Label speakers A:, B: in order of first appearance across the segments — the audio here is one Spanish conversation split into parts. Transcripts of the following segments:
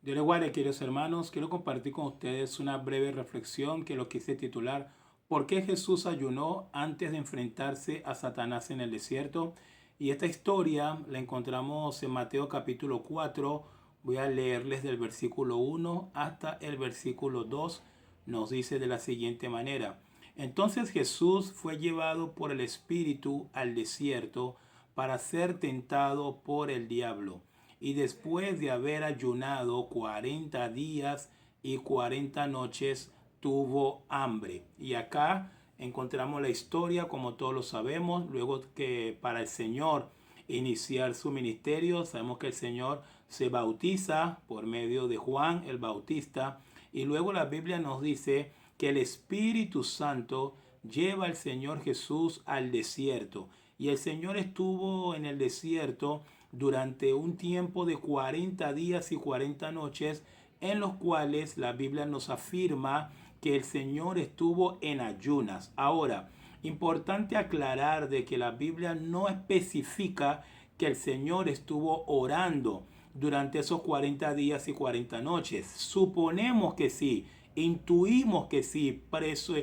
A: Dios les guarde, queridos hermanos. Quiero compartir con ustedes una breve reflexión que lo quise titular ¿Por qué Jesús ayunó antes de enfrentarse a Satanás en el desierto? Y esta historia la encontramos en Mateo capítulo 4. Voy a leerles del versículo 1 hasta el versículo 2. Nos dice de la siguiente manera. Entonces Jesús fue llevado por el Espíritu al desierto para ser tentado por el diablo. Y después de haber ayunado 40 días y 40 noches, tuvo hambre. Y acá encontramos la historia, como todos lo sabemos, luego que para el Señor iniciar su ministerio, sabemos que el Señor se bautiza por medio de Juan el Bautista, y luego la Biblia nos dice que el Espíritu Santo lleva al Señor Jesús al desierto. Y el Señor estuvo en el desierto durante un tiempo de 40 días y 40 noches, en los cuales la Biblia nos afirma que el Señor estuvo en ayunas. Ahora, importante aclarar de que la Biblia no especifica que el Señor estuvo orando durante esos 40 días y 40 noches. Suponemos que sí, intuimos que sí, por eso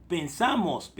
A: pensamos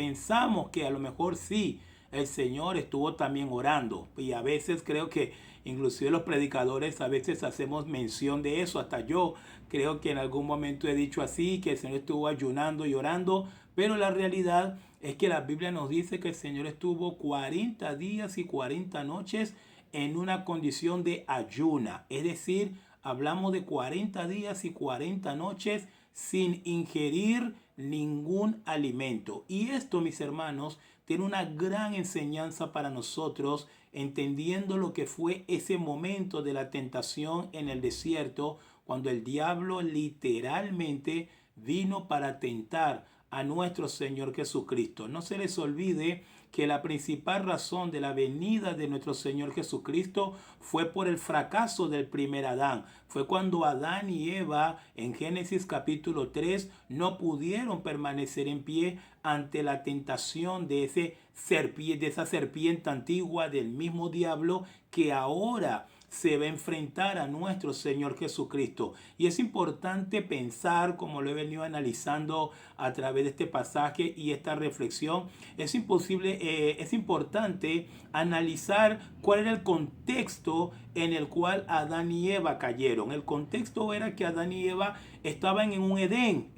A: que a lo mejor sí, el Señor estuvo también orando. Y a veces creo que inclusive los predicadores a veces hacemos mención de eso. Hasta yo creo que en algún momento he dicho así, que el Señor estuvo ayunando y orando. Pero la realidad es que la Biblia nos dice que el Señor estuvo 40 días y 40 noches en una condición de ayuna. Es decir, hablamos de 40 días y 40 noches sin ingerir ningún alimento. Y esto, mis hermanos, tiene una gran enseñanza para nosotros, entendiendo lo que fue ese momento de la tentación en el desierto, cuando el diablo literalmente vino para tentar a nuestro Señor Jesucristo. No se les olvide que la principal razón de la venida de nuestro Señor Jesucristo fue por el fracaso del primer Adán. Fue cuando Adán y Eva en Génesis capítulo 3 no pudieron permanecer en pie ante la tentación de esa serpiente antigua del mismo diablo que ahora se va a enfrentar a nuestro Señor Jesucristo. Y es importante pensar, como lo he venido analizando a través de este pasaje y esta reflexión, es importante analizar cuál era el contexto en el cual Adán y Eva cayeron. El contexto era que Adán y Eva estaban en un Edén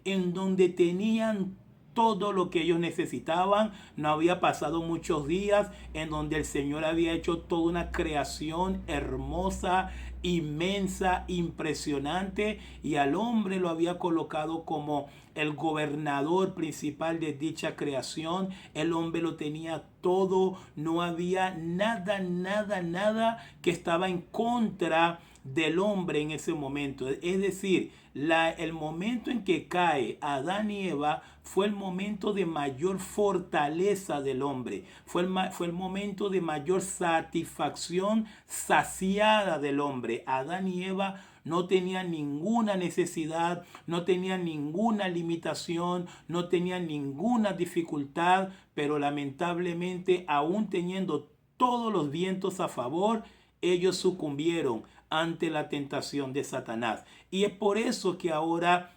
A: en donde tenían todo lo que ellos necesitaban. No había pasado muchos días en donde el Señor había hecho toda una creación hermosa, inmensa, impresionante, y al hombre lo había colocado como el gobernador principal de dicha creación. El hombre lo tenía todo, no había nada que estaba en contra del hombre en ese momento. Es decir, el momento en que cae Adán y Eva fue el momento de mayor fortaleza del hombre, fue el momento de mayor satisfacción saciada del hombre. Adán y Eva no tenían ninguna necesidad, no tenían ninguna limitación, no tenían ninguna dificultad, pero lamentablemente, aún teniendo todos los vientos a favor, ellos sucumbieron ante la tentación de Satanás. Y es por eso que ahora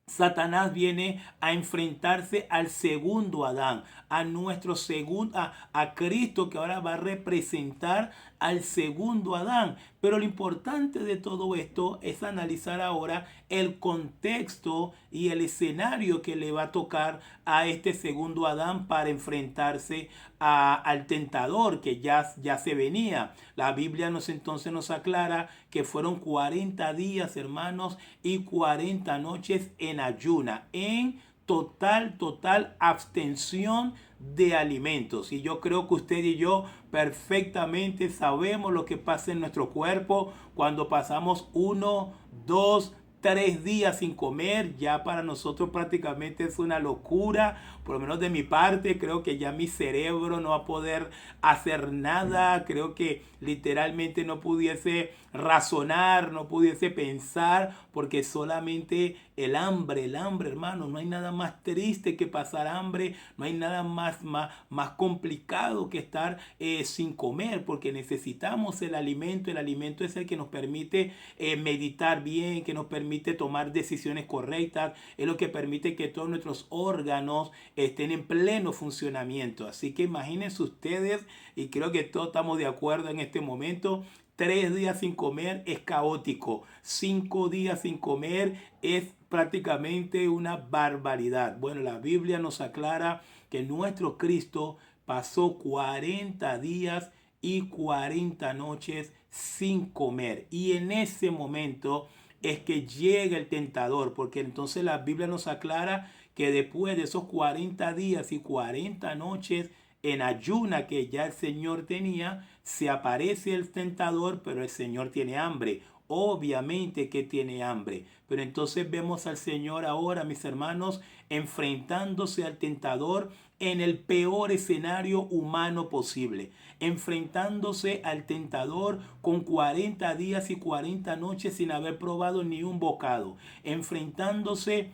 A: Satanás viene a enfrentarse al segundo Adán, a nuestro segundo, a Cristo, que ahora va a representar al segundo Adán. Pero lo importante de todo esto es analizar ahora el contexto y el escenario que le va a tocar a este segundo Adán para enfrentarse al tentador que ya se venía. La Biblia entonces nos aclara que fueron 40 días, hermanos, y 40 noches en ayuna, en total abstención de alimentos. Y yo creo que usted y yo perfectamente sabemos lo que pasa en nuestro cuerpo cuando pasamos 1, 2, 3 días sin comer, ya para nosotros prácticamente es una locura, por lo menos de mi parte, creo que ya mi cerebro no va a poder hacer nada, creo que literalmente no pudiese razonar, no pudiese pensar, porque solamente el hambre, hermano, no hay nada más triste que pasar hambre, no hay nada más complicado que estar sin comer, porque necesitamos el alimento es el que nos permite meditar bien, que nos permite tomar decisiones correctas, es lo que permite que todos nuestros órganos estén en pleno funcionamiento. Así que imagínense ustedes, y creo que todos estamos de acuerdo en este momento, 3 días sin comer es caótico. 5 días sin comer es prácticamente una barbaridad. Bueno, la Biblia nos aclara que nuestro Cristo pasó 40 días y 40 noches sin comer. Y en ese momento es que llega el tentador, porque entonces la Biblia nos aclara que después de esos 40 días y 40 noches en ayuna que ya el Señor tenía, se aparece el tentador, pero el Señor tiene hambre. Obviamente que tiene hambre, pero entonces vemos al Señor ahora, mis hermanos, enfrentándose al tentador en el peor escenario humano posible, enfrentándose al tentador con 40 días y 40 noches sin haber probado ni un bocado, enfrentándose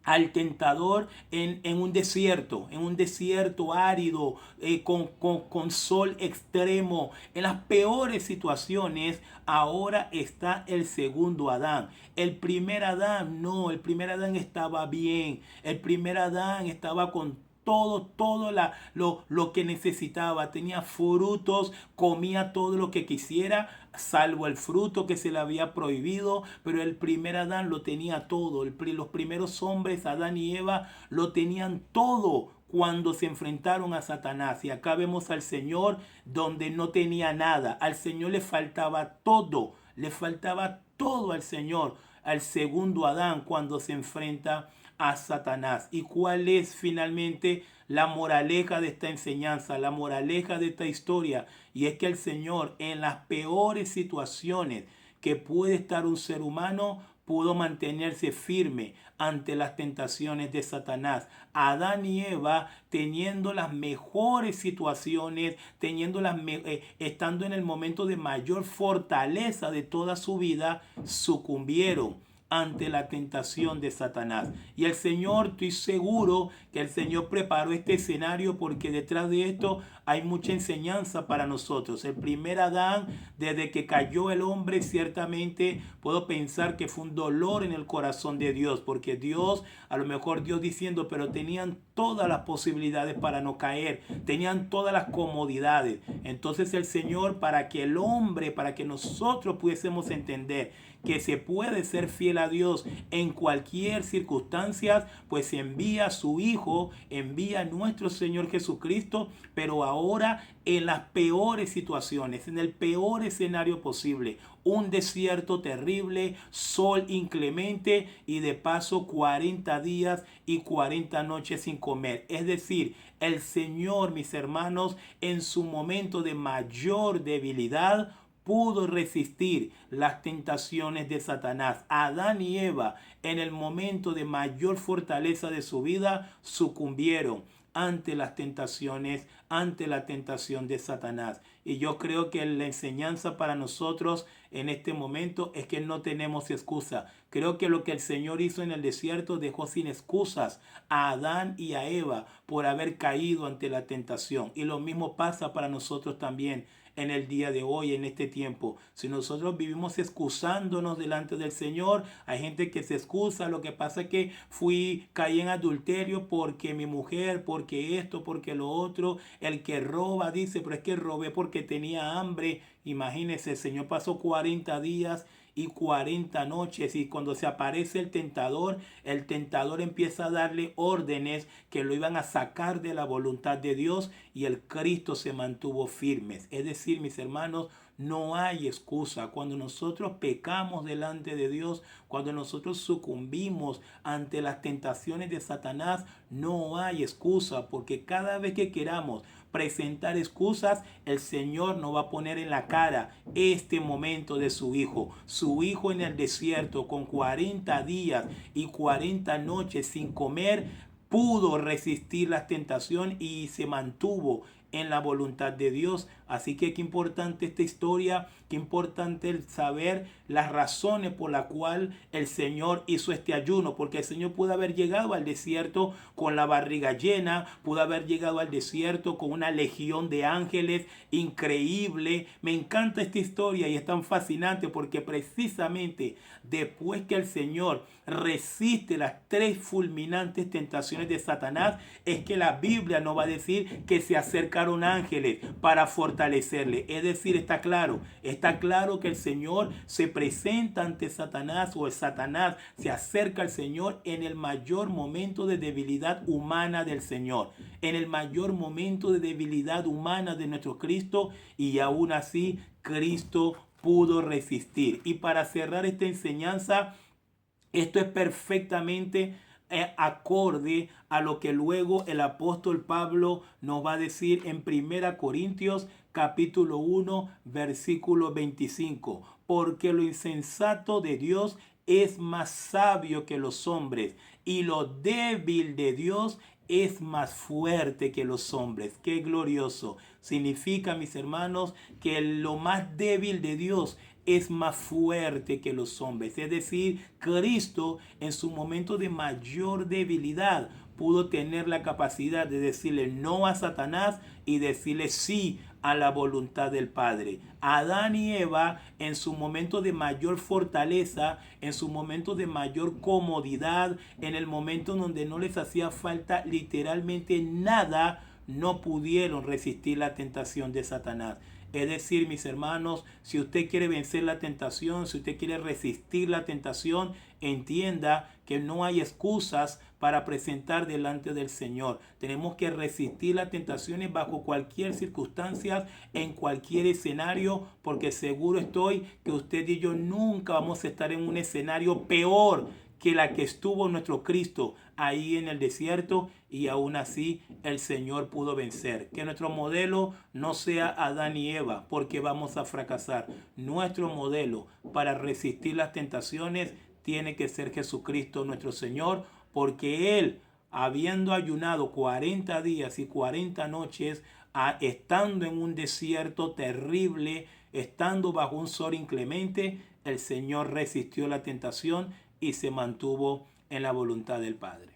A: al tentador en un desierto árido, con sol extremo, en las peores situaciones. Ahora está el segundo Adán. El primer Adán, no, el primer Adán estaba bien, el primer Adán estaba con lo que necesitaba, tenía frutos, comía todo lo que quisiera, salvo el fruto que se le había prohibido, pero el primer Adán lo tenía todo. Los primeros hombres, Adán y Eva, lo tenían todo cuando se enfrentaron a Satanás. Y acá vemos al Señor donde no tenía nada. Al Señor le faltaba todo al Señor, al segundo Adán, cuando se enfrenta a Satanás. ¿Y cuál es finalmente la moraleja de esta enseñanza, la moraleja de esta historia? Y es que el Señor, en las peores situaciones que puede estar un ser humano, pudo mantenerse firme ante las tentaciones de Satanás. Adán y Eva, teniendo las mejores situaciones, estando en el momento de mayor fortaleza de toda su vida, sucumbieron ante la tentación de Satanás. Y el Señor, estoy seguro que el Señor preparó este escenario, porque detrás de esto hay mucha enseñanza para nosotros. El primer Adán, desde que cayó el hombre, ciertamente puedo pensar que fue un dolor en el corazón de Dios, porque Dios, a lo mejor Dios diciendo, pero tenían todas las posibilidades para no caer, tenían todas las comodidades. Entonces el Señor, para que el hombre, para que nosotros pudiésemos entender que se puede ser fiel a Dios en cualquier circunstancia, pues envía a su Hijo, envía a nuestro Señor Jesucristo, pero ahora en las peores situaciones, en el peor escenario posible, un desierto terrible, sol inclemente y de paso 40 días y 40 noches sin comer. Es decir, el Señor, mis hermanos, en su momento de mayor debilidad, pudo resistir las tentaciones de Satanás. Adán y Eva, en el momento de mayor fortaleza de su vida, sucumbieron ante las tentaciones, ante la tentación de Satanás. Y yo creo que la enseñanza para nosotros en este momento es que no tenemos excusa. Creo que lo que el Señor hizo en el desierto dejó sin excusas a Adán y a Eva por haber caído ante la tentación. Y lo mismo pasa para nosotros también en el día de hoy, en este tiempo. Si nosotros vivimos excusándonos delante del Señor, hay gente que se excusa, lo que pasa es que caí en adulterio porque mi mujer, porque esto, porque lo otro. El que roba dice, pero es que robé porque tenía hambre. Imagínense, el Señor pasó 40 días y 40 noches, y cuando se aparece el tentador empieza a darle órdenes que lo iban a sacar de la voluntad de Dios, y el Cristo se mantuvo firme. Es decir, mis hermanos, no hay excusa. Cuando nosotros pecamos delante de Dios, cuando nosotros sucumbimos ante las tentaciones de Satanás, no hay excusa, porque cada vez que queramos presentar excusas, el Señor nos va a poner en la cara este momento de su hijo en el desierto con 40 días y 40 noches sin comer, pudo resistir la tentación y se mantuvo en la voluntad de Dios. Así que qué importante esta historia, qué importante el saber las razones por las cuales el Señor hizo este ayuno, porque el Señor pudo haber llegado al desierto con la barriga llena, pudo haber llegado al desierto con una legión de ángeles increíble. Me encanta esta historia y es tan fascinante porque precisamente después que el Señor resiste las 3 fulminantes tentaciones de Satanás, es que la Biblia nos va a decir que se acercaron ángeles para fortalecerle. Es decir, está claro que el Señor se presenta ante Satanás, o el Satanás se acerca al Señor en el mayor momento de debilidad humana del Señor, en el mayor momento de debilidad humana de nuestro Cristo, y aún así Cristo pudo resistir. Y para cerrar esta enseñanza, esto es perfectamente acorde a lo que luego el apóstol Pablo nos va a decir en 1 Corintios capítulo 1 versículo 25. Porque lo insensato de Dios es más sabio que los hombres, y lo débil de Dios es más fuerte que los hombres. Qué glorioso. Significa, mis hermanos, que lo más débil de Dios es más fuerte que los hombres. Es decir, Cristo en su momento de mayor debilidad pudo tener la capacidad de decirle no a Satanás y decirle sí a la voluntad del Padre. Adán y Eva, en su momento de mayor fortaleza, en su momento de mayor comodidad, en el momento en donde no les hacía falta literalmente nada, no pudieron resistir la tentación de Satanás. Es decir, mis hermanos, si usted quiere vencer la tentación, si usted quiere resistir la tentación, entienda que no hay excusas para presentar delante del Señor. Tenemos que resistir las tentaciones bajo cualquier circunstancia, en cualquier escenario, porque seguro estoy que usted y yo nunca vamos a estar en un escenario peor que la que estuvo nuestro Cristo ahí en el desierto, y aún así el Señor pudo vencer. Que nuestro modelo no sea Adán y Eva, porque vamos a fracasar. Nuestro modelo para resistir las tentaciones tiene que ser Jesucristo nuestro Señor, porque Él, habiendo ayunado 40 días y 40 noches, estando en un desierto terrible, estando bajo un sol inclemente, el Señor resistió la tentación y se mantuvo en la voluntad del Padre.